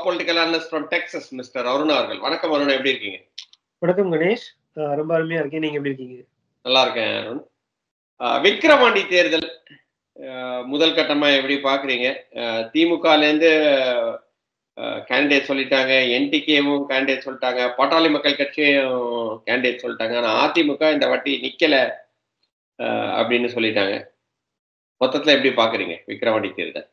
Top political analyst from Texas mister Arun அவர்கள். வணக்கம் அருண், எப்படி இருக்கீங்க? வணக்கம் கணேஷ், ரொம்ப அருமையா இருக்கேன். நீங்க எப்படி இருக்கீங்க? நல்லா இருக்கேன் அருண். விக்கிரவாண்டி தேர்தல் முதல் கட்டமா எப்படி பாக்குறீங்க? திமுகலேருந்து கேண்டிடேட் சொல்லிட்டாங்க, என்டிகேவும் கேண்டிடேட் சொல்லிட்டாங்க, பாட்டாளி மக்கள் கட்சியும் கேண்டிடேட் சொல்லிட்டாங்க. ஆனா அதிமுக இந்த வாட்டி நிக்கல அப்படின்னு சொல்லிட்டாங்க. மொத்தத்துல எப்படி பாக்குறீங்க விக்கிரவாண்டி தேர்தல்?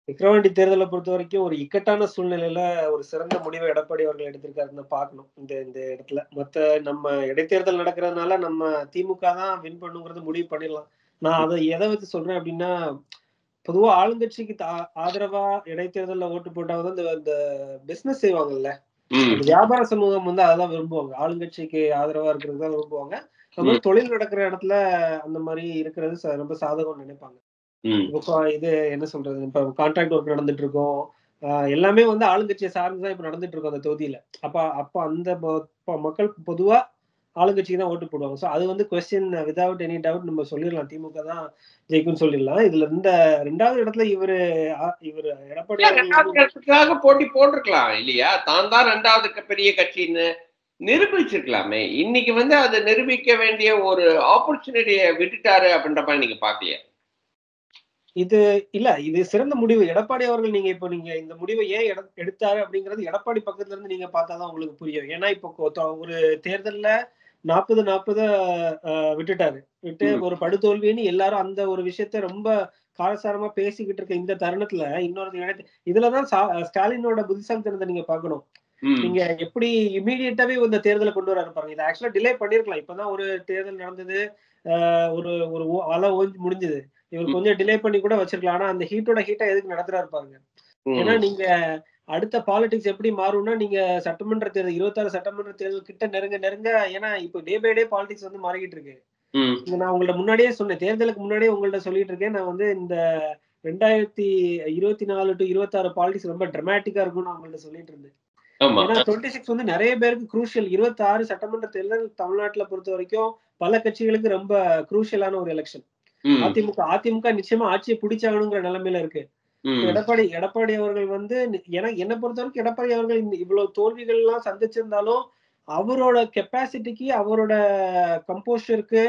விக்கிரவாண்டி தேர்தலை பொறுத்த வரைக்கும் ஒரு இக்கட்டான சூழ்நிலையில ஒரு சிறந்த முடிவை எடப்பாடி அவர்கள் எடுத்திருக்காருன்னு பார்க்கணும். இந்த இடத்துல நம்ம இடைத்தேர்தல் நடக்கிறதுனால நம்ம திமுக தான் வின் பண்ணுங்கிறது முடிவு பண்ணிடலாம். நான் அதை எதை வச்சு சொல்றேன் அப்படின்னா, பொதுவா ஆளுங்கட்சிக்கு ஆதரவா இடைத்தேர்தல்ல ஓட்டு போட்டாவது இந்த பிசினஸ் செய்வாங்கல்ல, அந்த வியாபார சமூகம் வந்து அதான் விரும்புவாங்க. ஆளுங்கட்சிக்கு ஆதரவா இருக்கிறது தான் விரும்புவாங்க. அந்த மாதிரி தொழில் நடக்கிற இடத்துல அந்த மாதிரி இருக்கிறது ரொம்ப சாதகம் நினைப்பாங்க. இப்போ இது என்ன சொல்றது, இப்ப கான்ட்ராக்ட் ஒர்க் நடந்துட்டு இருக்கோம், எல்லாமே வந்து ஆளுங்கட்சியை சார்ந்துதான் இப்ப நடந்துட்டு இருக்கும் அந்த தொகுதியில. அப்ப அந்த மக்கள் பொதுவா ஆளுங்கட்சிக்கு தான் ஓட்டு போடுவாங்க. சோ அது வந்து கொஸ்டின் வித்அவுட் எனி டவுட் நம்ம சொல்லிடலாம், திமுக தான் ஜெயிக்கும்னு சொல்லிடலாம். இதுல இந்த 2வது இடத்துல இவரு எடப்பாடி இடத்துக்காக போட்டி போட்டிருக்கலாம் இல்லையா? தான் 2வது பெரிய கட்சின்னு நிரூபிச்சிருக்கலாமே. இன்னைக்கு வந்து அதை நிரூபிக்க வேண்டிய ஒரு ஆப்பர்ச்சுனிட்டியை விட்டுட்டாரு அப்படின்ற மாதிரி நீங்க பாக்கலையா? இது சிறந்த முடிவு. எடப்பாடி அவர்கள் நீங்க இந்த முடிவை ஏன் எடுத்தாரு அப்படிங்கிறது எடப்பாடி பக்கத்துல இருந்து நீங்க பார்த்தாதான் உங்களுக்கு புரியும். ஏன்னா இப்போ ஒரு தேர்தல்ல 40-40 விட்டுட்டாரு. ஒரு படுதோல்வின்னு எல்லாரும் அந்த ஒரு விஷயத்த ரொம்ப காரசாரமா பேசிக்கிட்டு இருக்க இந்த தருணத்துல இன்னொரு இதுலதான் ஸ்டாலினோட புத்திசாலித்தனத்தை நீங்க பார்க்கணும். நீங்க எப்படி இமீடியட்டாவே இந்த தேர்தலை கொண்டு வர பாருங்க. இதை ஆக்சுவலா டிலே பண்ணிருக்கலாம். இப்பதான் ஒரு தேர்தல் நடந்தது, ஒரு அலை ஓஞ்சி முடிஞ்சது. இவர் கொஞ்சம் டிலே பண்ணி கூட வச்சிருக்கலாம். ஆனா அந்த ஹீட்டா எதுக்கு நடத்துறாரு பாருங்க. ஏன்னா நீங்க அடுத்த பாலிடிக்ஸ் எப்படி மாறும்னா, நீங்க சட்டமன்ற தேர்தல் 26 சட்டமன்ற தேர்தல் கிட்ட நெருங்க, ஏன்னா இப்போ டே பை டே பாலிடிக்ஸ் வந்து மாறிக்கிட்டு இருக்கு. நான் உங்கள்ட்ட முன்னாடியே சொன்னேன், தேர்தலுக்கு முன்னாடியே உங்கள்ட்ட சொல்லிட்டு இருக்கேன். நான் வந்து இந்த 2024 to 26 பாலிடிக்ஸ் ரொம்ப டிராமாட்டிக்கா இருக்கும்னு நான் உங்கள்ட்ட சொல்லிட்டு இருந்தேன். ஏன்னா 26 வந்து நிறைய பேருக்கு குரூஷியல். 26 சட்டமன்ற தேர்தல் தமிழ்நாட்டுல பொறுத்த வரைக்கும் பல கட்சிகளுக்கு ரொம்ப குரூஷியலான ஒரு எலெக்ஷன். அதிமுக நிச்சயமா ஆட்சியை பிடிச்சாகணுங்கிற நிலைமையில இருக்கு. எடப்பாடி அவர்கள் வந்து என்னை பொறுத்த வரைக்கும் எடப்பாடி அவர்கள் இவ்வளவு தோல்விகள் எல்லாம் சந்திச்சிருந்தாலும் அவரோட கெப்பாசிட்டிக்கு, அவரோட கம்போஸ்டருக்கு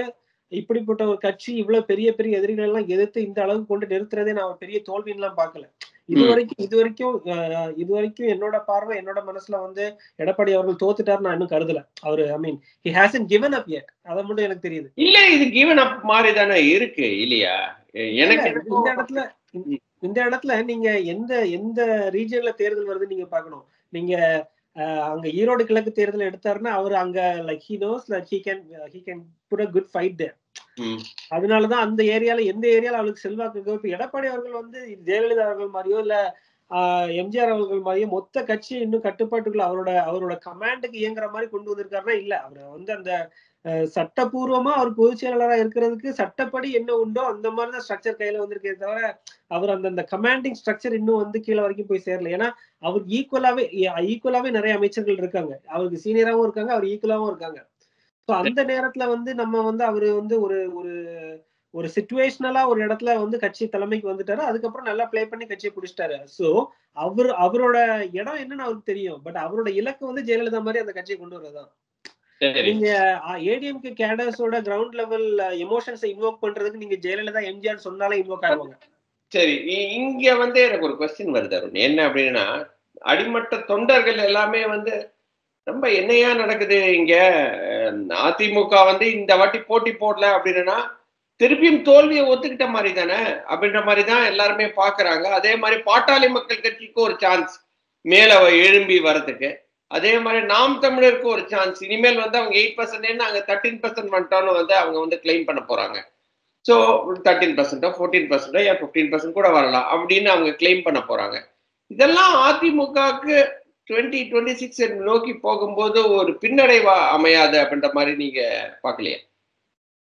இப்படிப்பட்ட ஒரு கட்சி இவ்வளவு பெரிய பெரிய எதிரிகள் எல்லாம் எதிர்த்து இந்த அளவுக்கு கொண்டு நிறுத்துறதே நான் பெரிய தோல்வின்னு எல்லாம் பாக்கல. இது வரைக்கும் என்னோட பார்வை, என்னோட மனசுல வந்து எடப்பாடி அவர்கள் தோத்துட்டாரு நான் இன்னும் கருதல. அவரு he hasn't given up yet. அத மட்டும் எனக்கு தெரியுது. இல்ல, இது given up மாதிரி தானே இருக்கு இல்லையா? எனக்கு இந்த இடத்துல நீங்க எந்த ரீஜன்ல தேர்தல் வருது நீங்க பாக்கணும். நீங்க அங்க ஈரோடு கிழக்கு தேர்தல் எடுத்தாருன்னா அவர் அங்க he knows that he can put a good fight there. அதனாலதான் அந்த ஏரியால எந்த ஏரியால அவளுக்கு செல்வாக்கு இருக்கோ. இப்ப எடப்பாடி அவர்கள் வந்து ஜெயலலிதா அவர்கள் மாதிரியோ இல்ல எம்ஜிஆர் அவர்கள் மாதிரியோ மொத்த கட்சி இன்னும் கட்டுப்பாட்டுக்குள்ள அவரோட கமாண்டுக்கு இயங்குற மாதிரி கொண்டு வந்திருக்காருன்னா இல்ல. அவர் வந்து அந்த சட்டப்பூர்வமா அவர் பொதுச் செயலாளராக இருக்கிறதுக்கு சட்டப்படி என்ன உண்டோ அந்த மாதிரிதான் ஸ்ட்ரக்சர் கையில வந்திருக்கே தவிர அவர் அந்த கமாண்டிங் ஸ்ட்ரக்சர் இன்னும் வந்து கீழே வரைக்கும் போய் சேரல. ஏன்னா அவருக்கு ஈக்குவலாவே நிறைய அமைச்சர்கள் இருக்காங்க. அவருக்கு சீனியராகவும் இருக்காங்க, அவர் ஈக்குவலாவும் இருக்காங்க. அந்த நேரத்துல வந்து நம்ம வந்து அவரு வந்து ஒரு சிச்சுவேஷனலா ஒரு இடத்துல வந்து கட்சி தலைமைக்கு வந்துட்டாரு. அதுக்கப்புறம் நல்லா பிளே பண்ணி கட்சியை பிடிச்சிட்டாரு. சோ அவரோட இடம் என்னன்னு அவருக்கு தெரியும். பட் அவரோட இலக்கு வந்து ஜெயலலிதா மாதிரி அந்த கட்சியை கொண்டு வரதான். நீங்க ஏடிஎம்கே கேடர்ஸோட கிரவுண்ட் லெவல் எமோஷன்ஸை இன்வோக் பண்றதுக்கு நீங்க ஜெயலலிதா எம்ஜிஆர் சொன்னாலே இன்வோக் ஆகுவாங்க. சரி, இங்க வந்து எனக்கு ஒரு கொஸ்டின் வருது அருண். என்ன அப்படின்னா, அடிமட்ட தொண்டர்கள் எல்லாமே வந்து ரொம்ப என்னையா நடக்குது இங்க, அதிமுக வந்து இந்த வாட்டி போட்டி போடல அப்படின்னா திருப்பியும் தோல்வியை ஒத்துக்கிட்ட மாதிரி தானே அப்படின்ற மாதிரி தான் எல்லாருமே பாக்குறாங்க. அதே மாதிரி பாட்டாளி மக்கள் கட்சிக்கு ஒரு சான்ஸ் மேல எழும்பி வரதுக்கு, அதே மாதிரி நாம் தமிழருக்கு ஒரு சான்ஸ். இனிமேல் வந்து அவங்க 8% நாங்க 13% வந்துட்டோம்னு வந்து அவங்க வந்து கிளைம் பண்ண போறாங்க. ஸோ 13%, 14%, 15% கூட வரலாம் அப்படின்னு அவங்க கிளைம் பண்ண போறாங்க. இதெல்லாம் அதிமுகவுக்கு 2026 நோக்கி போகும்போது ஒரு பின்னடைவா அமையாது அப்படின்ற மாதிரி நீங்க பாக்கலையா?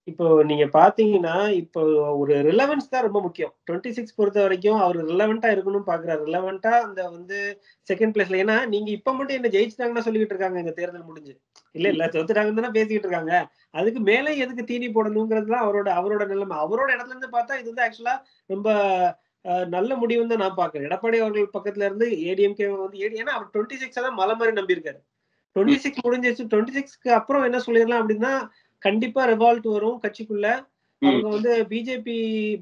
இப்போ நீங்க பாத்தீங்கன்னா இப்போ ஒரு ரிலவன்ஸ் தான் ரொம்ப முக்கியம். 26 பொறுத்த வரைக்கும் அவர் ரிலவெண்டா இருக்கணும்னு பாக்குறாரு. ரிலவெண்டா அந்த வந்து செகண்ட் பிளேஸ்ல. ஏன்னா நீங்க இப்ப மட்டும் என்ன ஜெயிச்சிட்டாங்கன்னா சொல்லிட்டு இருக்காங்க இந்த தேர்தல் முடிஞ்சு. இல்ல தோத்துட்டாங்கன்னு தானே பேசிக்கிட்டு இருக்காங்க. அதுக்கு மேலே எதுக்கு தீனி போடணுங்கிறதுலாம் அவரோட நிலைமை. அவரோட இடத்துல இருந்து பார்த்தா இது வந்து ஆக்சுவலா ரொம்ப நல்ல முடிவுன்னு தான் நான் பாக்குறேன். எடப்பாடி அவர்கள் பக்கத்துல இருந்து ஏடிஎம்கே வந்து ஏன்னா அவர் 26 தான் மலை மாதிரி நம்பியிருக்காரு. 26 முடிஞ்சிருச்சு. 26க்கு அப்புறம் என்ன சொல்லிடலாம் அப்படின்னா, கண்டிப்பா ரிவால்ட் வரும் கட்சிக்குள்ள. அவங்க வந்து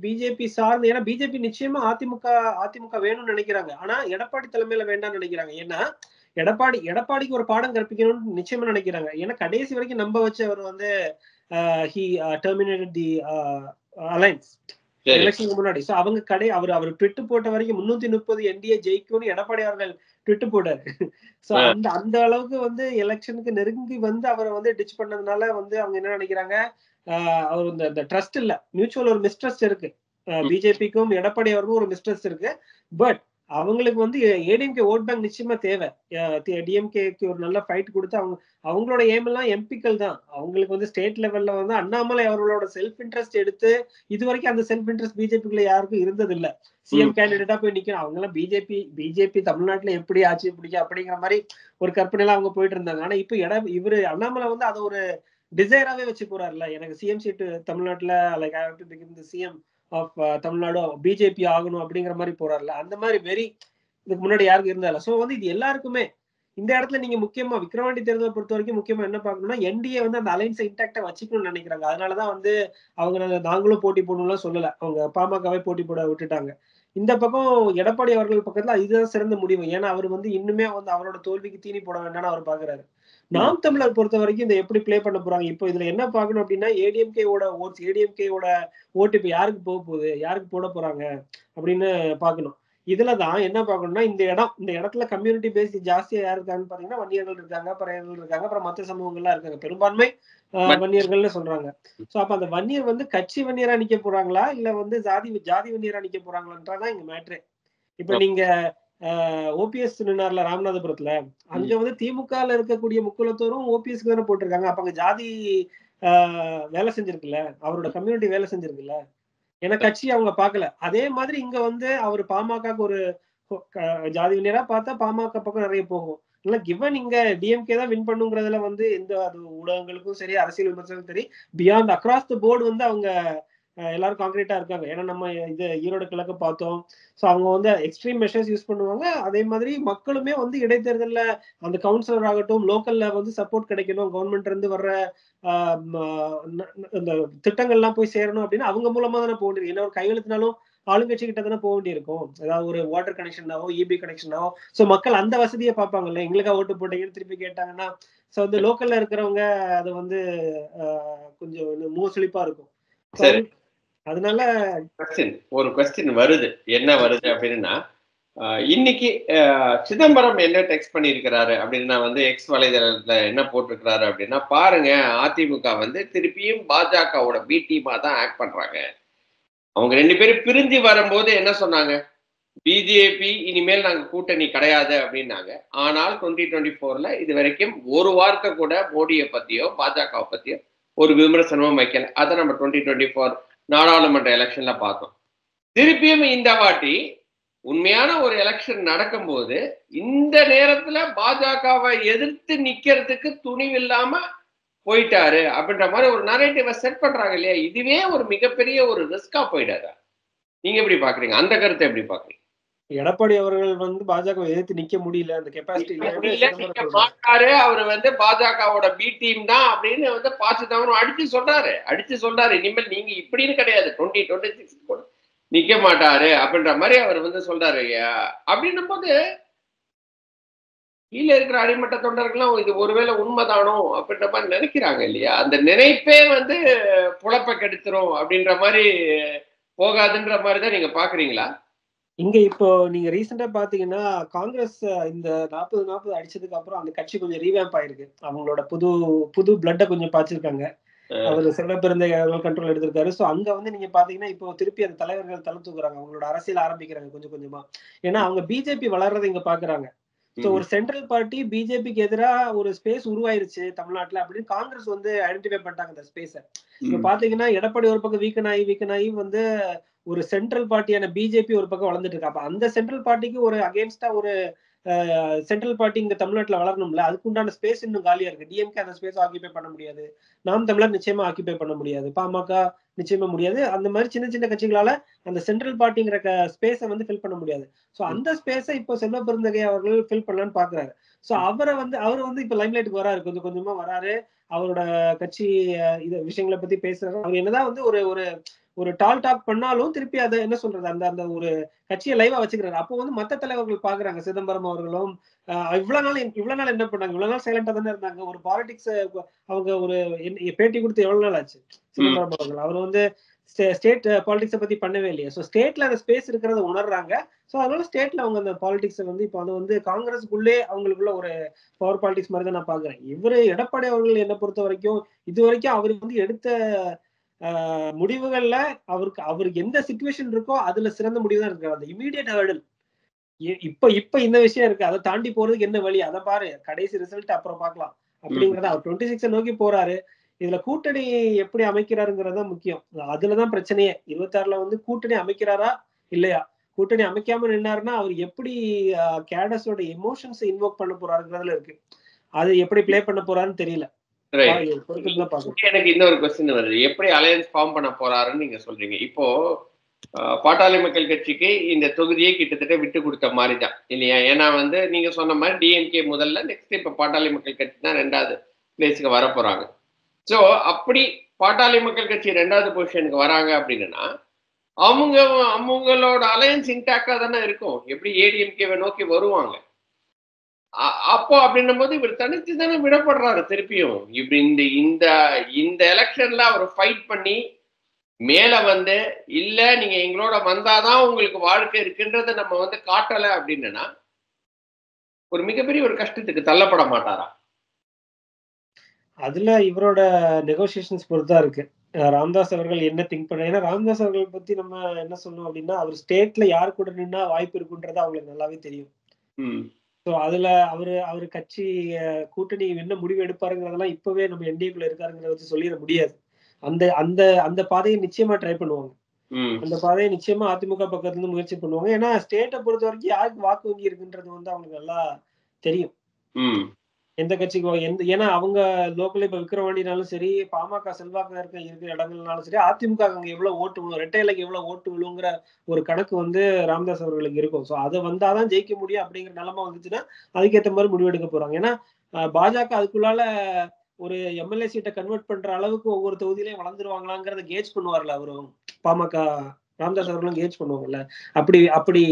பிஜேபி சார்ந்து, ஏன்னா பிஜேபி நிச்சயமா அதிமுக வேணும்னு நினைக்கிறாங்க. ஆனா எடப்பாடி தலைமையில வேண்டாம்னு நினைக்கிறாங்க. ஏன்னா எடப்பாடிக்கு ஒரு பாடம் கற்பிக்கணும்னு நிச்சயமா நினைக்கிறாங்க. ஏன்னா கடைசி வரைக்கும் நம்ப வச்சு அவர் வந்து he terminated the alliance எலெக்ஷனுக்கு முன்னாடி. சோ அவங்க அவர் ட்விட் போட்ட வரைக்கும் 330 என்டிஏ ஜெயிக்கும்னு எடப்பாடி அவர்கள் ட்விட் போட்டாரு. சோ அந்த அளவுக்கு வந்து எலெக்ஷனுக்கு நெருங்கி வந்து அவரை வந்து டிச் பண்ணதுனால வந்து அவங்க என்ன நினைக்கிறாங்க, அவர் இந்த ட்ரஸ்ட் இல்ல, மியூச்சுவல் ஒரு மிஸ்ட்ரஸ்ட் இருக்கு. பிஜேபிக்கும் எடப்பாடி அவருக்கும் ஒரு மிஸ்ட்ரஸ்ட் இருக்கு. பட் அவங்களுக்கு வந்து ஏடிஎம்கே ஓட் பேங்க் நிச்சயமா தேவை. டிஎம்கேக்கு ஒரு நல்ல ஃபைட் கொடுத்து அவங்களோட எய்ம் எல்லாம் எம்பிக்கள் தான். அவங்களுக்கு வந்து ஸ்டேட் லெவல்ல வந்து அண்ணாமலை அவர்களோட செல்ஃப் இன்ட்ரெஸ்ட் எடுத்து, இது வரைக்கும் அந்த செல்ஃப் இன்ட்ரெஸ்ட் பிஜேபிக்குள்ள யாருக்கும் இருந்தது இல்ல. சிஎம் கேண்டிடேட்டா போய் நிக்கணும். அவங்க எல்லாம் பிஜேபி தமிழ்நாட்டுல எப்படி ஆட்சி பிடிக்கும் அப்படிங்கிற மாதிரி ஒரு கற்பனையில அவங்க போயிட்டு இருந்தாங்க. ஆனா இப்ப இவரு அண்ணாமலை வந்து அதை ஒரு டிசைராவே வச்சு போறாருல, எனக்கு சிஎம் சீட்டு தமிழ்நாட்டுல like I have to become the CM of Tamil Nadu, BJP ஆகணும் அப்படிங்கிற மாதிரி போறாருல. அந்த மாதிரி இதுக்கு முன்னாடி யாருக்கும் இருந்தால. சோ வந்து இது எல்லாருக்குமே இந்த இடத்துல நீங்க முக்கியமா விக்கிரவாண்டி தேர்தலை பொறுத்த வரைக்கும் முக்கியமா என்ன பார்க்கணும்னா, என்டிஏ வந்து அந்த அலைன்ஸை இன்டாக்டா வச்சுக்கணும்னு நினைக்கிறாங்க. அதனாலதான் வந்து அவங்க நாங்களும் போட்டி போடணும்லாம் சொல்லல, அவங்க பாமகவே போட்டி போட விட்டுட்டாங்க. இந்த பக்கம் எடப்பாடி அவர்கள் பக்கத்துல இதுதான் சிறந்த முடிவு. ஏன்னா அவர் வந்து இன்னுமே வந்து அவரோட தோல்விக்கு தீனி போட வேண்டாம்னு அவர் பாக்குறாரு. நாம் தமிழர் பொறுத்த வரைக்கும் இதை எப்படி பிளே பண்ண போறாங்க, இப்போ இதுல என்ன பார்க்கணும் அப்படின்னா, ஏடிஎம்கேவோட ஓட்டு இப்ப யாருக்கு போக போகுது, யாருக்கு போட போறாங்க அப்படின்னு பாக்கணும். இதுலதான் என்ன பார்க்கணும்னா, இந்த இடத்துல கம்யூனிட்டி பேஸ் ஜாஸ்தியா யாரு இருக்காங்கன்னு பாத்தீங்கன்னா, வன்னியர்கள் இருக்காங்க, பறையர்கள் இருக்காங்க, அப்புறம் மற்ற சமூகங்கள்லாம் இருக்காங்க. பெரும்பான்மை வன்னியர்கள்னு சொல்றாங்க. சோ அப்ப அந்த வன்னியர் வந்து கட்சி வன்னியரா நிக்க போறாங்களா, இல்ல வந்து ஜாதி வன்னியரா நிக்க போறாங்களான்றதான் இங்க மேட்ரு. இப்ப நீங்க ஓபிஎஸ் நின்னார்ல ராமநாதபுரத்துல, அங்க வந்து திமுகல இருக்கக்கூடிய முக்குலத்தோரும் ஓபிஎஸ்க்கு தானே போட்டிருக்காங்க. அப்ப அங்க ஜாதி வேலை செஞ்சிருக்குல்ல, அவரோட கம்யூனிட்டி வேலை செஞ்சிருக்குல்ல. ஏன்னா கட்சி அவங்க பாக்கல. அதே மாதிரி இங்க வந்து அவர் பாமகக்கு ஒரு ஜாதி வன்னியரா பார்த்தா பாமக பக்கம் நிறைய போகும். இல்ல கிவன் இங்க டிஎம்கே தான் வின் பண்ணுங்கிறதுல வந்து எந்த ஊடகங்களுக்கும் சரி, அரசியல் விமர்சனம் சரி, பியாண்ட் அக்ராஸ் த போர்டு வந்து அவங்க எல்லாரும் கான்கிரீட்டா இருக்காங்க. ஏன்னா நம்ம இது ஈரோடு கிழக்கு பார்த்தோம். சோ அவங்க வந்து எக்ஸ்ட்ரீம் மெஷர்ஸ் யூஸ் பண்ணுவாங்க. அதே மாதிரி மக்களுமே வந்து இடைத்தேர்தல்ல அந்த கவுன்சிலர் ஆகட்டும், லோக்கல்ல வந்து சப்போர்ட் கிடைக்கணும், கவர்மெண்ட்ல இருந்து வர்ற இந்த திட்டங்கள்லாம் போய் சேரணும் அப்படின்னு அவங்க மூலமா தானே போக வேண்டியது. என்ன ஒரு கையெழுத்தினாலும் ஆளுங்கட்சி கிட்ட தானே போக வேண்டியிருக்கும். ஏதாவது ஒரு வாட்டர் கனெக்ஷனாவோ, இபி கனெக்ஷனாவோ. சோ மக்கள் அந்த வசதியை பார்ப்பாங்கல்ல, எங்களுக்கா ஓட்டு போட்டீங்கன்னு திருப்பி கேட்டாங்கன்னா, சோ வந்து லோக்கல்ல இருக்கிறவங்க அது வந்து கொஞ்சம் மூசலிப்பா இருக்கும். அதனால ஒரு கொஸ்டின் வருது. என்ன வருது அப்படின்னா, இன்னைக்கு சிதம்பரம் என்ன டெக்ஸ்ட் பண்ணியிருக்கிறாரு அப்படின்னா வந்து எக்ஸ் வலைதளத்துல என்ன போட்டிருக்கிறாரு அப்படின்னா, பாருங்க அதிமுக வந்து திருப்பியும் பாஜகவோட பி டீமா தான் ஆக்ட் பண்றாங்க. அவங்க 2 பேரும் பிரிஞ்சு வரும்போது என்ன சொன்னாங்க, பிஜேபி இனிமேல் நாங்க கூட்டணி கிடையாது அப்படின்னாங்க. ஆனால் 2024ல இது வரைக்கும் ஒரு வார்த்தை கூட மோடியை பத்தியோ பாஜகவை பத்தியோ ஒரு விமர்சனமும் வைக்கல. அதை நம்ம 2024 நாடாளுமன்ற எலெக்ஷன்ல பார்த்தோம். திருப்பியும் இந்த வாட்டி உண்மையான ஒரு எலெக்ஷன் நடக்கும்போது இந்த நேரத்துல பாஜகவை எதிர்த்து நிக்கிறதுக்கு துணிவில்லாம போயிட்டாரு அப்படின்ற மாதிரி ஒரு நரேட்டிவை செட் பண்றாங்க இல்லையா? இதுவே ஒரு மிகப்பெரிய ஒரு ரிஸ்கா போயிடாதா? நீங்க எப்படி பாக்குறீங்க? அந்த கருத்தை எப்படி பாக்குறீங்க? எடப்பாடி அவர்கள் வந்து பாஜக எதிர்த்து நிக்க முடியல, அந்த கெப்பாசிட்டி மாட்டாரு. அவர் வந்து பாஜகவோட பி டீம் தான் அப்படின்னு வந்து பாசிதவரும் அடிச்சு சொல்றாரு. இனிமேல் நீங்க இப்படின்னு கிடையாது, 2026 கூட நிக்க மாட்டாரு அப்படின்ற மாதிரி அவர் வந்து சொல்றாரு. அப்படின்னும் போது கீழே இருக்கிற அடிமட்ட தொண்டர்கள்லாம் இது ஒருவேளை உண்மைதானோ அப்படின்ற மாதிரி நினைக்கிறாங்க இல்லையா? அந்த நினைப்பே வந்து புழப்ப கெடுத்துரும் அப்படின்ற மாதிரி போகாதுன்ற மாதிரி தான் நீங்க பாக்குறீங்களா? இங்க இப்போ நீங்க ரீசெண்டா பாத்தீங்கன்னா, காங்கிரஸ் இந்த 40 அடிச்சதுக்கு அப்புறம் அந்த கட்சி கொஞ்சம் ரீவேம்ப் ஆயிருக்கு. அவங்களோட புது பிளட்ட கொஞ்சம் பாய்ச்சிருக்காங்க. அவர் சிவபிறந்த கண்ட்ரோல் எடுத்திருக்காரு. சோ அங்க வந்து நீங்க பாத்தீங்கன்னா, இப்போ திருப்பி அந்த தலைவர்கள் தலை தூக்குறாங்க, அவங்களோட அரசியல் ஆரம்பிக்கிறாங்க கொஞ்சம் கொஞ்சமா. ஏன்னா அவங்க பிஜேபி வளர்றதை இங்க பாக்குறாங்க. சோ ஒரு சென்ட்ரல் பார்ட்டி பிஜேபிக்கு எதிரா ஒரு ஸ்பேஸ் உருவாயிருச்சு தமிழ்நாட்டுல அப்படின்னு காங்கிரஸ் வந்து ஐடென்டிஃபை பண்ணிட்டாங்க அந்த ஸ்பேஸ. இப்ப பாத்தீங்கன்னா எடப்பாடி ஒரு பக்கம் வீக்கன் ஆகி வந்து ஒரு சென்ட்ரல் பார்ட்டியான பிஜேபி ஒரு பக்கம் வளர்ந்துட்டு இருக்கு. அப்ப அந்த சென்ட்ரல் பார்ட்டிக்கு ஒரு அகேன்ஸ்டா ஒரு சென்ட்ரல் பார்ட்டி இங்க தமிழ்நாட்டுல வளரணும்ல, அதுக்கு உண்டான ஸ்பேஸ் இன்னும் காலியா இருக்கு. டிஎம்கே அந்த ஸ்பேஸ் ஆக்கிபை பண்ண முடியாது, நாம் தமிழர் நிச்சயமா ஆக்கிபை பண்ண முடியாது, பாமக நிச்சயமா முடியாது. அந்த மாதிரி சின்ன சின்ன கட்சிகளால அந்த சென்ட்ரல் பார்ட்டிங்கிற ஸ்பேஸை வந்து ஃபில் பண்ண முடியாது. சோ அந்த ஸ்பேஸை இப்போ செல்வ பெருந்தகை அவர்கள் ஃபில் பண்ணலான்னு பாக்குறாரு. சோ அவர் வந்து இப்ப லைம்லைட்டுக்கு வராரு, கொஞ்சம் கொஞ்சமா வராரு. அவரோட கட்சி இது விஷயங்களை பத்தி பேசுறாரு. அவர் என்னதான் வந்து ஒரு ஒரு ஒரு டாக் பண்ணாலும் திருப்பி அதை என்ன சொல்றது, அந்த அந்த ஒரு கட்சியை லைவா வச்சுக்கிறாரு. அப்போ வந்து மத்த தலைவர்கள் பாக்குறாங்க, சிதம்பரம் அவர்களும் இவ்வளவு நாள் என்ன பண்ணாங்க, இவ்வளவு நாள் சைலண்டா தானே இருந்தாங்க. ஒரு பாலிடிக்ஸ் அவங்க ஒரு பேட்டி கொடுத்து எவ்வளவு நாள் ஆச்சு சிதம்பரம் அவர்கள். அவர் வந்து ஸ்டேட் பாலிடிக்ஸை பத்தி பண்ணவே இல்லையா. ஸோ ஸ்டேட்ல அந்த ஸ்பேஸ் இருக்கிறத உணர்றாங்க. ஸோ அதனால ஸ்டேட்ல அவங்க அந்த பாலிடிக்ஸை வந்து இப்போ அது வந்து காங்கிரஸுக்குள்ளே அவங்களுக்குள்ள ஒரு பவர் பாலிடிக்ஸ் மாதிரி தான் நான் பாக்குறேன். இவரு எடப்பாடி அவர்கள் என்னை பொறுத்த வரைக்கும் இது வரைக்கும் அவர் வந்து எடுத்த முடிவுகள்ல அவருக்கு எந்த சிச்சுவேஷன் இருக்கோ அதுல சிறந்த முடிவு தான் இருக்கு. அந்த இமீடியட் ஹர்டல் இப்ப இந்த விஷயம் இருக்கு, அதை தாண்டி போறதுக்கு என்ன வழி, அதை பாரு, கடைசி ரிசல்ட் அப்புறம் பார்க்கலாம் அப்படிங்கறத. அவர் 26 நோக்கி போறாரு. இதுல கூட்டணி எப்படி அமைக்கிறாருங்கிறது தான் முக்கியம். அதுலதான் பிரச்சனையே. 26ல வந்து கூட்டணி அமைக்கிறாரா இல்லையா. கூட்டணி அமைக்காம நின்னாருன்னா அவர் எப்படி கேடஸோட எமோஷன்ஸ் இன்வோக் பண்ண போறாருங்கிறதுல இருக்கு. அது எப்படி பிளே பண்ண போறாருன்னு தெரியல. எனக்கு இன்னொரு கொஸ்டின் வருது, எப்படி அலையன்ஸ் ஃபார்ம் பண்ண போறாருன்னு நீங்க சொல்றீங்க. இப்போ பாட்டாளி மக்கள் கட்சிக்கு இந்த தொகுதியை கிட்டத்தட்ட விட்டு கொடுத்த மாதிரி தான் இல்லையா. ஏன்னா வந்து நீங்க சொன்ன மாதிரி டிஎம்கே முதல்ல, நெக்ஸ்ட் இப்ப பாட்டாளி மக்கள் கட்சி தான் 2வது பிளேஸுக்கு வர போறாங்க. ஸோ அப்படி பாட்டாளி மக்கள் கட்சி 2வது பொசிஷனுக்கு வராங்க அப்படின்னா அவங்களோட அலையன்ஸ் இன்டாக்டா தானே இருக்கும். எப்படி ஏடிஎம்கேவை நோக்கி வருவாங்க. அப்போ அப்படின்னும் போது இவர் தனித்து தானே விடப்படுறாரு திருப்பியும். இப்படி இந்த இந்த எலெக்ஷன்ல அவர் ஃபைட் பண்ணி மேல வந்து இல்ல நீங்க எங்களோட வந்தாதான் உங்களுக்கு வாழ்க்கை இருக்குன்றத நம்ம வந்து காட்டல அப்படின்னா ஒரு மிகப்பெரிய ஒரு கஷ்டத்துக்கு தள்ளப்பட மாட்டாரா? அதுல இவரோட நெகோசியேஷன்ஸ் பொறுத்தா இருக்கு. ராம்தாஸ் அவர்கள் என்ன திங்க் பண்ண, ஏன்னா ராம்தாஸ் அவர்கள் பத்தி நம்ம என்ன சொல்லணும் அப்படின்னா, அவர் ஸ்டேட்ல யாரு கூட நின்னா வாய்ப்பு இருக்குன்றது அவங்களுக்கு நல்லாவே தெரியும். ஸோ அதுல அவரு கட்சி கூட்டணி என்ன முடிவு எடுப்பாருங்கிறதெல்லாம் இப்பவே நம்ம என்டிஏக்குள்ள இருக்காருங்கிறத வச்சு சொல்லிட முடியாது. அந்த அந்த அந்த பாதையை நிச்சயமா ட்ரை பண்ணுவாங்க. அந்த பாதையை நிச்சயமா அதிமுக பக்கத்துல இருந்து முயற்சி பண்ணுவாங்க. ஏன்னா ஸ்டேட்டை பொறுத்த வரைக்கும் யாருக்கு வாக்கு வங்கி இருக்குன்றது வந்து அவங்களுக்கு நல்லா தெரியும். எந்த கட்சிக்கு ஏன்னா அவங்க லோக்கல் இப்ப விக்கிரவாண்டினாலும் சரி, பாமக செல்வாக்கு இருக்கிற இடங்கள்னாலும் சரி, அதிமுக அங்க எவ்வளவு ஓட்டு விழும், இரட்டை இலைக்கு எவ்வளவு ஓட்டு விழுங்கிற ஒரு கணக்கு வந்து ராமதாஸ் அவர்களுக்கு இருக்கும். சோ அதை வந்தாதான் ஜெயிக்க முடியும் அப்படிங்கிற நிலைமை வந்துச்சுன்னா அதுக்கேற்ற மாதிரி முடிவெடுக்க போறாங்க. ஏன்னா பாஜக அதுக்குள்ளால ஒரு எம்எல்ஏ சீட்டை கன்வெர்ட் பண்ற அளவுக்கு ஒவ்வொரு தொகுதியிலையும் வளர்ந்துருவாங்களாங்கிறத கேஜ் பண்ணுவார்ல அவரும். பாமக ராமதாஸ் அவர்களும் கேஜ் பண்ணுவாங்கல்ல. அப்படி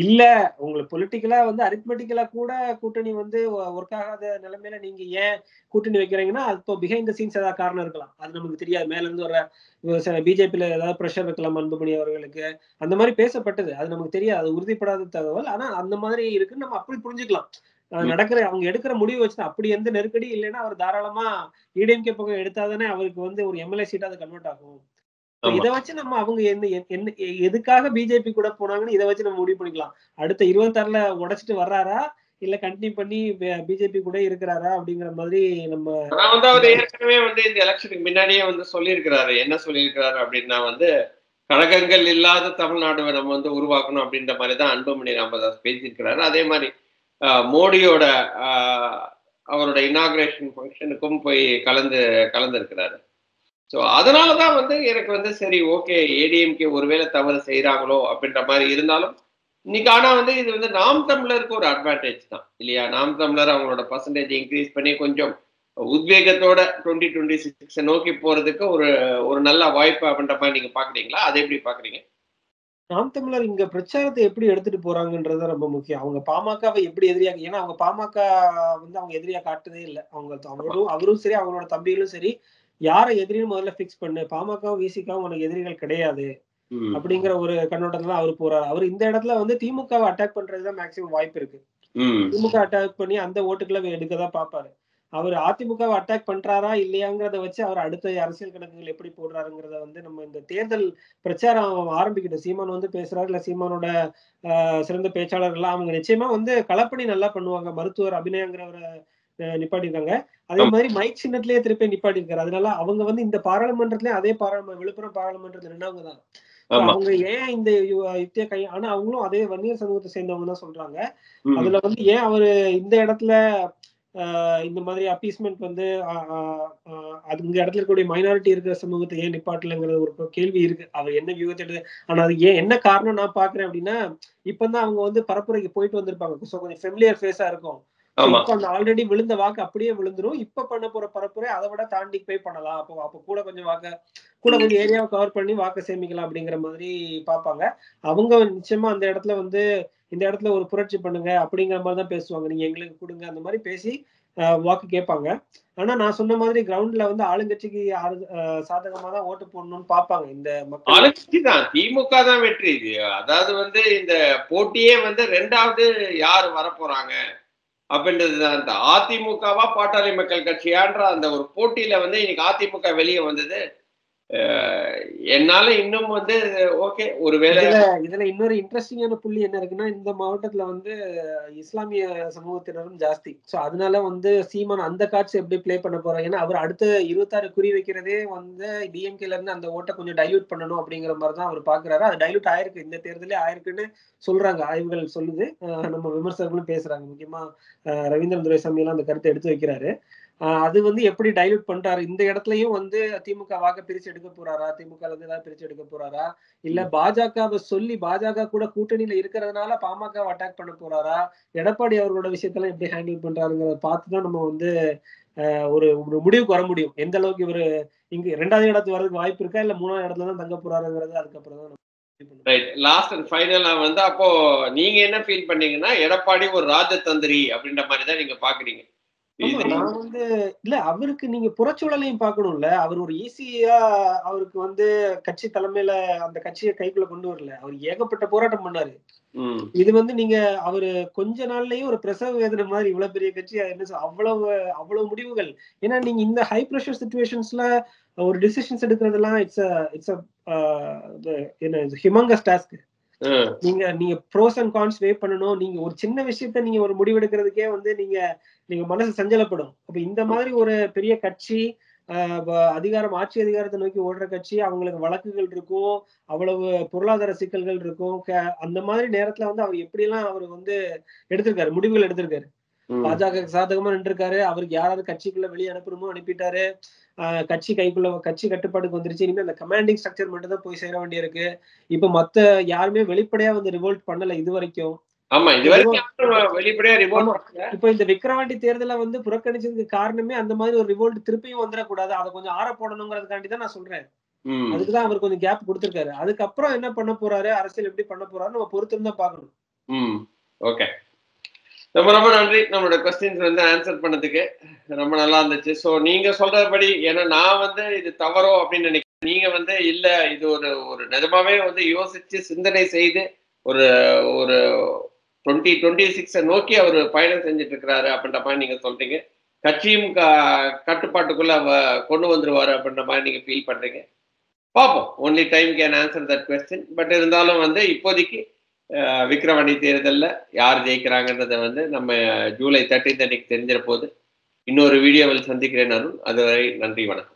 இல்ல, உங்களுக்கு பொலிட்டிக்கலா வந்து அரித்மெட்டிக்கலா கூட கூட்டணி வந்து ஒர்க் ஆகாத நிலைமையில நீங்க ஏன் கூட்டணி வைக்கிறீங்கன்னா அப்போ பிஹைண்ட் த சீன்ஸ் ஏதாவது காரணம் இருக்கலாம். அது நமக்கு தெரியாது. மேல இருந்து வர பிஜேபியில ஏதாவது பிரஷர் இருக்கலாம் அன்புமணி அவர்களுக்கு, அந்த மாதிரி பேசப்பட்டது. அது நமக்கு தெரியாது, அது உறுதிப்படாத தகவல். ஆனா அந்த மாதிரி இருக்குன்னு நம்ம அப்படி புரிஞ்சுக்கலாம். அவங்க எடுக்கிற முடிவு வச்சு அப்படி எந்த நெருக்கடி இல்லைன்னா அவர் தாராளமா ஏடிஎம்கே பக்கம் எடுத்தாதானே அவருக்கு வந்து ஒரு எம்எல்ஏ சீட்டா அது கன்வெர்ட் ஆகும். இதை வச்சு நம்ம அவங்க என்ன எதுக்காக பிஜேபி கூட போனாங்கன்னு இதை வச்சு நம்ம முடிவு பண்ணிக்கலாம். அடுத்த 26ல உடைச்சிட்டு வர்றாரா இல்ல கண்டினியூ பண்ணி பிஜேபி கூட இருக்கிறாரா அப்படிங்கிற மாதிரி நம்ம அவர் ஏற்கனவே வந்து இந்த எலெக்ஷனுக்கு முன்னாடியே வந்து சொல்லியிருக்கிறாரு. என்ன சொல்லியிருக்கிறாரு அப்படின்னா வந்து கழகங்கள் இல்லாத தமிழ்நாடு நம்ம வந்து உருவாக்கணும் அப்படின்ற மாதிரி தான் அன்புமணி ராமதாஸ் பேசியிருக்கிறாரு. அதே மாதிரி மோடியோட அவரோட இனாகிரேஷன் ஃபங்க்ஷனுக்கும் போய் கலந்துருக்கிறாரு. ஸோ அதனாலதான் வந்து எனக்கு வந்து சரி ஓகே ஏடிஎம்கே ஒருவேளை தவறு செய்யறாங்களோ அப்படின்ற மாதிரி இருந்தாலும் இன்னைக்கு ஆனா வந்து இது வந்து நாம் தமிழருக்கு ஒரு அட்வான்டேஜ் தான் இல்லையா. நாம் தமிழர் அவங்களோட பர்சன்டேஜ் இன்க்ரீஸ் பண்ணி கொஞ்சம் உத்வேகத்தோட 2026 நோக்கி போறதுக்கு ஒரு நல்ல வாய்ப்பு அப்படின்ற மாதிரி நீங்க பாக்குறீங்களா? அதை எப்படி பாக்குறீங்க? நாம் தமிழர் இங்க பிரச்சாரத்தை எப்படி எடுத்துட்டு போறாங்கன்றது ரொம்ப முக்கியம். அவங்க பாமகவை எப்படி எதிரியாக, ஏன்னா அவங்க பாமக வந்து அவங்க எதிரியா காட்டுதே இல்லை. அவரும் சரி அவங்களோட தம்பிகளும் சரி யாரை எதிரின்னு முதல்ல பிக்ஸ் பண்ணு, பாமகவும் விசிகாவும் உனக்கு எதிரிகள் கிடையாது அப்படிங்கிற ஒரு கண்ணோட்டத்துல அவரு போறாரு. அவர் இந்த இடத்துல வந்து திமுகவை அட்டாக் பண்றதுதான் மேக்சிமம் வாய்ப்பு இருக்கு. திமுக அட்டாக் பண்ணி அந்த ஓட்டுக்களை எடுக்கதான் பாப்பாரு. அவர் அதிமுகவை அட்டாக் பண்றாரா இல்லையாங்கிறத வச்சு அவர் அடுத்த அரசியல் கணக்குகள் எப்படி போடுறாருங்கிறத வந்து நம்ம இந்த தேர்தல் பிரச்சாரம் ஆரம்பிக்கிட்டோம். சீமான் வந்து பேசுறாரு, இல்ல சீமானோட சிறந்த பேச்சாளர்கள் அவங்க நிச்சயமா வந்து களப்பணி நல்லா பண்ணுவாங்க. மருத்துவர் அபிநயங்கிறவரை நிப்பாட்டிருக்காங்க. அதே மாதிரி மைக் சின்னத்திலேயே திருப்பி நிப்பாட்டிருக்காரு. அதனால அவங்க வந்து இந்த பாராளுமன்றத்திலேயே அதே விழுப்புரம் பாராளுமன்றத்துல நின்னவங்க தான். அவங்க ஏன் இந்த யுக்தியை ஆனா அவங்களும் அதே வன்னியர் சமூகத்தை சேர்ந்தவங்க தான் சொல்றாங்க. அதுல வந்து ஏன் அவரு இந்த இடத்துல இந்த மாதிரி அப்பீஸ்மெண்ட் வந்து இந்த இடத்துல இருக்கக்கூடிய மைனாரிட்டி இருக்கிற சமூகத்தை ஏன் நிப்பாட்டலங்கிற ஒரு கேள்வி இருக்கு. அவர் என்ன வியூகத்தை ஆனா அது ஏன் என்ன காரணம் நான் பாக்குறேன் அப்படின்னா, இப்பதான் அவங்க வந்து பரப்புரைக்கு போயிட்டு வந்திருப்பாங்க. கொஞ்சம் ஃபெமிலியர் ஃபேஸா இருக்கும். இப்ப அந்த ஆல்ரெடி விழுந்த வாக்கு அப்படியே விழுந்துரும். இப்ப பண்ண போற பரப்புரை அதை விட தாண்டி போய் பண்ணலாம். அப்ப கூட கொஞ்சம் ஏரியாவை கவர் பண்ணி வாக்கு சேமிக்கலாம் அப்படிங்கிற மாதிரி பாப்பாங்க. அவங்க நிச்சயமா அந்த இடத்துல வந்து இந்த இடத்துல ஒரு புரட்சி பண்ணுங்க அப்படிங்கிற மாதிரி தான் பேசுவாங்க. நீங்க எங்களுக்கு கொடுங்க அந்த மாதிரி பேசி வாக்கு கேட்பாங்க. ஆனா நான் சொன்ன மாதிரி கிரவுண்ட்ல வந்து ஆளுங்கட்சிக்கு சாதகமா தான் ஓட்டு போடணும்னு பாப்பாங்க. இந்த மக்கள் ஆளுங்கட்சி தான், திமுக தான் வெற்றி. அதாவது வந்து இந்த போட்டியே வந்து 2வது யார் வரப்போறாங்க அப்படின்றதுதான். இந்த அதிமுகவா பாட்டாளி மக்கள் கட்சியான்ற அந்த ஒரு போட்டியில வந்து இன்னைக்கு அதிமுக வெளியே வந்தது. என்னால இன்னும் வந்து ஓகே ஒருவேளை இதுல இன்னொரு இன்ட்ரெஸ்டிங்கான புள்ளி என்ன இருக்குன்னா, இந்த மாவட்டத்துல வந்து இஸ்லாமிய சமூகத்தினரும் ஜாஸ்தி. சோ அதனால வந்து சீமான் அந்த காட்சி எப்படி பிளே பண்ண போறாங்க? ஏன்னா அவர் அடுத்த 26 குறி வைக்கிறதே வந்து டிஎம்கேல இருந்து அந்த ஓட்டை கொஞ்சம் டைல்யூட் பண்ணணும் அப்படிங்கிற மாதிரி தான் அவர் பாக்குறாரு. அது டைல்யூட் ஆயிருக்கு, இந்த தேர்தலே ஆயிருக்குன்னு சொல்றாங்க, ஆய்வுகள் சொல்லுது. நம்ம விமர்சகர்களும் பேசுறாங்க. முக்கியமா ரவீந்திரன் துரைசாமி எல்லாம் அந்த கருத்தை எடுத்து வைக்கிறாரு. அது வந்து எப்படி டைல்யூட் பண்றாரு? இந்த இடத்துலயும் வந்து திமுக வாக்க பிரிச்சு எடுக்க போறாரா? திமுக இருந்து ஏதாவது பிரிச்சு எடுக்க போறாரா? இல்ல பாஜகவை சொல்லி பாஜக கூட கூட்டணியில இருக்கிறதுனால பாமக அட்டாக் பண்ண போறாரா? எடப்பாடி அவர்களோட விஷயத்தெல்லாம் எப்படி ஹேண்டில் பண்றாருங்கிறத பார்த்துதான் நம்ம வந்து ஒரு முடிவுக்கு வர முடியும். எந்த அளவுக்கு இவரு இங்க 2வது இடத்துக்கு வர்றதுக்கு வாய்ப்பு இருக்கா, இல்ல 3வது இடத்துல தான் தங்க போறாருங்கிறது அதுக்கப்புறம் தான். லாஸ்ட் அண்ட் ஃபைனலா வந்து அப்போ நீங்க என்ன ஃபீல் பண்ணீங்கன்னா, எடப்பாடி ஒரு ராஜதந்திரி அப்படின்ற மாதிரி தான் நீங்க பாக்குறீங்க? நான் வந்து இல்ல, அவருக்கு நீங்க புறச்சூழலையும் பார்க்கணும்ல. அவர் ஒரு ஈஸியா அவருக்கு வந்து கட்சி தலைமையில அந்த கட்சியை கைக்குள்ள கொண்டு வரல. அவர் ஏகப்பட்ட போராட்டம் பண்ணாரு. இது வந்து நீங்க அவரு கொஞ்ச நாள்லயே ஒரு பிரசவ வேதனை மாதிரி இவ்வளவு பெரிய கட்சி என்ன அவ்வளவு முடிவுகள். ஏன்னா நீங்க இந்த ஹை பிரஷர் சிச்சுவேஷன்ஸ்ல ஒரு டிசிஷன்ஸ் எடுக்கிறதெல்லாம் இட்ஸ் ஹியூமங்கஸ் டாஸ்க். நீங்க ப்ரோஸ் அண்ட் கான்ஸ் வே பண்ணணும். நீங்க ஒரு சின்ன விஷயத்த நீங்க ஒரு முடிவெடுக்கிறதுக்கே வந்து நீங்க மனசு சஞ்சலப்படும். அப்ப இந்த மாதிரி ஒரு பெரிய கட்சி ஆட்சி அதிகாரத்தை நோக்கி ஓடுற கட்சி, அவங்களுக்கு வழக்குகள் இருக்கும், அவ்வளவு பொருளாதார சிக்கல்கள் இருக்கும். அந்த மாதிரி நேரத்துல வந்து அவர் எப்படி எல்லாம் அவர் வந்து முடிவுகள் எடுத்திருக்காரு. பாஜக சாதகமா நின்றுருக்காரு. அவருக்கு யாராவது கட்சிக்குள்ள வெளியே அனுப்பணுமோ அனுப்பிட்டாரு. கட்சி கட்டுப்பாடுக்கு வந்துருச்சு. இனிமே அந்த கமாண்டிங் ஸ்ட்ரக்சர் மட்டும் தான் போய் சேர வேண்டியிருக்கு. இப்ப மத்த யாருமே வெளிப்படையா வந்து ரிவோல்ட் பண்ணல இது வரைக்கும். இப்ப இந்த விக்கிரவாண்டி தேர்தலை வந்து புறக்கணிச்சதுக்கு காரணமே அந்த மாதிரி ஒரு ரிவோல்ட் திருப்பியும் வந்துடக்கூடாது, அதை கொஞ்சம் ஆற போடணுங்கிறதுக்காண்டி தான் நான் சொல்றேன். அதுக்குதான் அவர் கொஞ்சம் கேப் கொடுத்திருக்காரு. அதுக்கப்புறம் என்ன பண்ண போறாரு, அரசியல் எப்படி பண்ண போறாரு நம்ம பொறுத்திருந்தா பாக்கணும். ஓகே, ரொம்ப ரொம்ப நன்றி. நம்மளோட கொஸ்டின்ஸ் வந்து ஆன்சர் பண்ணதுக்கு ரொம்ப நல்லா இருந்துச்சு. ஸோ நீங்க சொல்றபடி, ஏன்னா நான் வந்து இது தவறோ அப்படின்னு நினைக்கிறேன். நீங்க வந்து இல்ல இது ஒரு நிஜமாவே வந்து யோசிச்சு சிந்தனை செய்து ஒரு ஒரு 2026 நோக்கி அவர் பயணம் செஞ்சுட்டு இருக்கிறாரு அப்படின்ற மாதிரி நீங்க சொல்றீங்க. கட்சியும் கட்டுப்பாட்டுக்குள்ள கொண்டு வந்துருவாரு அப்படின்ற மாதிரி நீங்க ஃபீல் பண்றீங்க. பார்ப்போம், only time can answer that question. But இருந்தாலும் வந்து இப்போதைக்கு விக்கிரவாண்டி தேர்தலில் யார் ஜெயிக்கிறாங்கன்றதை வந்து நம்ம ஜூலை 13 அன்னைக்கு தெரிஞ்சிட போது. இன்னொரு வீடியோவில் சந்திக்கிறேன். அதுவரை நன்றி, வணக்கம்.